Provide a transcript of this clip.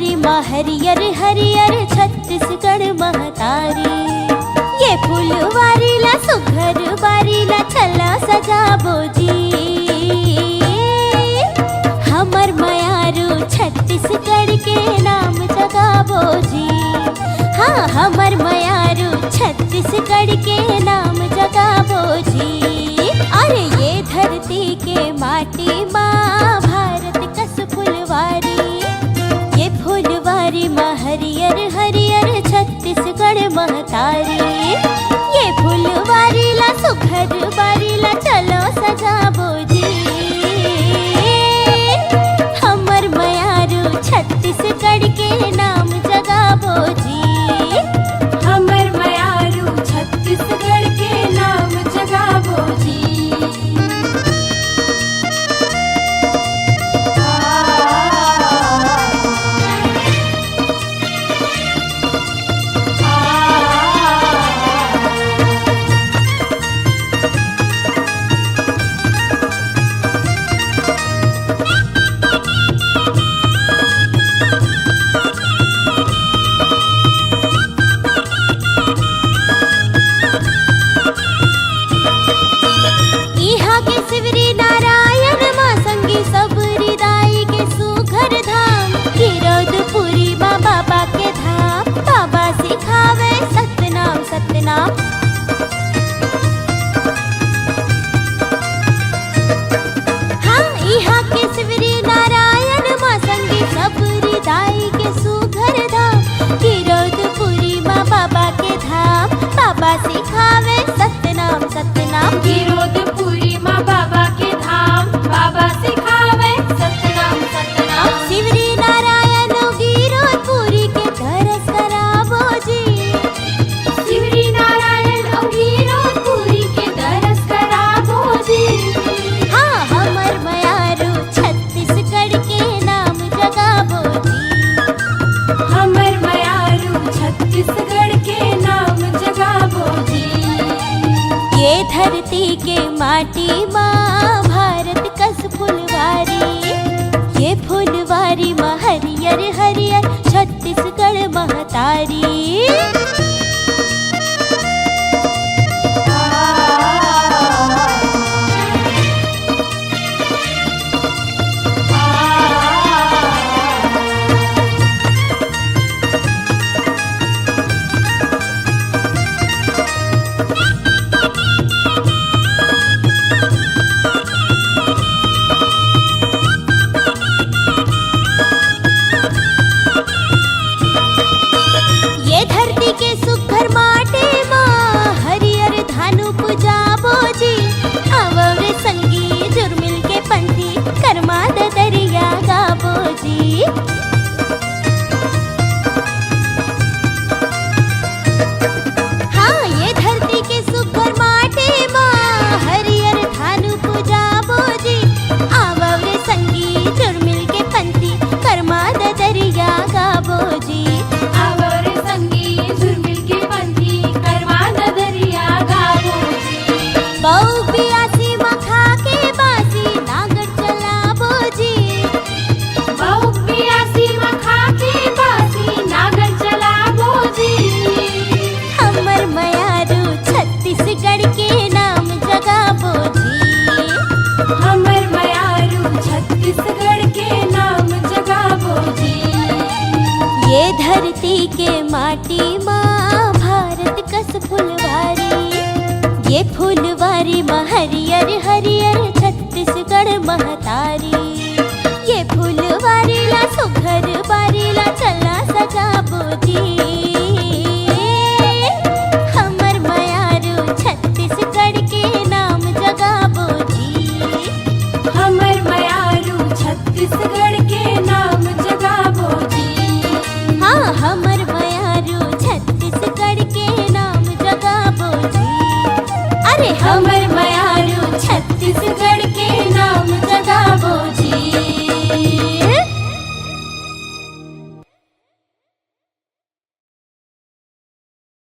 फुलवारी माँ हरियर हरियर छत्तीसगढ़ महतारी। ये फुलवारी ला सुघर बारी ला चला सजाबो जी। हमर मयारू छत्तीसगढ़ के नाम जगाबो जी। हाँ हमर मयारू छत्तीसगढ़ के नाम जगाबो जी। अरे ये धरती के माटी माँ भारत कस फुलवारी। ये फुलवारी माँ हरियर हरियर छत्तीसगढ़ महतारी। ये फुलवारी ला सुघर बारी ला चलो सजाबो जी। हमर मयारू छत्तीसगढ़ के नाम जगाबो जी। हमर मयारू छत्तीसगढ़ के नाम जगाबो जी। इहा के शिवरी नारायण माँ संगी सबरी दाई के सुघर धाम। गिरौदपुरी माँ बाबा के धाम। बाबा सिखावे सतनाम सतनाम। हाँ इहा के शिवरी नारायण माँ संगी सबरी दाई के सुघर धाम। गिरौदपुरी माँ बाबा के धाम। बाबा सिखावे सतनाम सतनाम। गिरौदपुरी माँ बाबा के धाम। बाबा सिखावे सतनाम सतनाम। शिवरी नारायण गिरौदपुरी के दरस कराबो जी। शिवरी नारायण गिरौदपुरी के दरस कराबो जी। हाँ हमर मयारू छत्तीसगढ़ के नाम जगाबो जी। हमर मयारू छत्तीसगढ़ के नाम जगाबो जी। ये धरती के माटी माँ भारत कस फुलवारी। ये फुलवारी माँ हरियर हरियर छत्तीसगढ़ महतारी। ये धरती के सुघर माटे माँ हरियर धानु पुजाबो जी। आवरे संगी जुर्मिल के पंथी कर्मा दरिया गाबो जी। हाँ ये धरती के सुघर माटे माँ हरियर धानु पुजाबो जी। आवरे संगी जुर्मिल के पंथी कर्मा दरिया गाबो जी। आवर संगी झुरमिल के पंथी करवा दरिया गाबो जी। बहु पियासी मखा के बासी नागर चलाबो जी। बहु पियासी मखा के बासी नागर चलाबो जी। हमर मयारू छत्तीसगढ़ के नाम जगाबो जी। हमर मयारू छत्तीसगढ़ के नाम जगाबो जी। ये धरती के माटी माँ भारत कस फुलवारी। ये फुलवारी माँ हरियर हरियर छत्तीसगढ़ महतारी। ये फुलवारी ला सुघर बारी ला चला सजाबो जी। हमर मयारू छत्तीसगढ़ के नाम जगाबो जी। हमर मयारू छत्तीसगढ़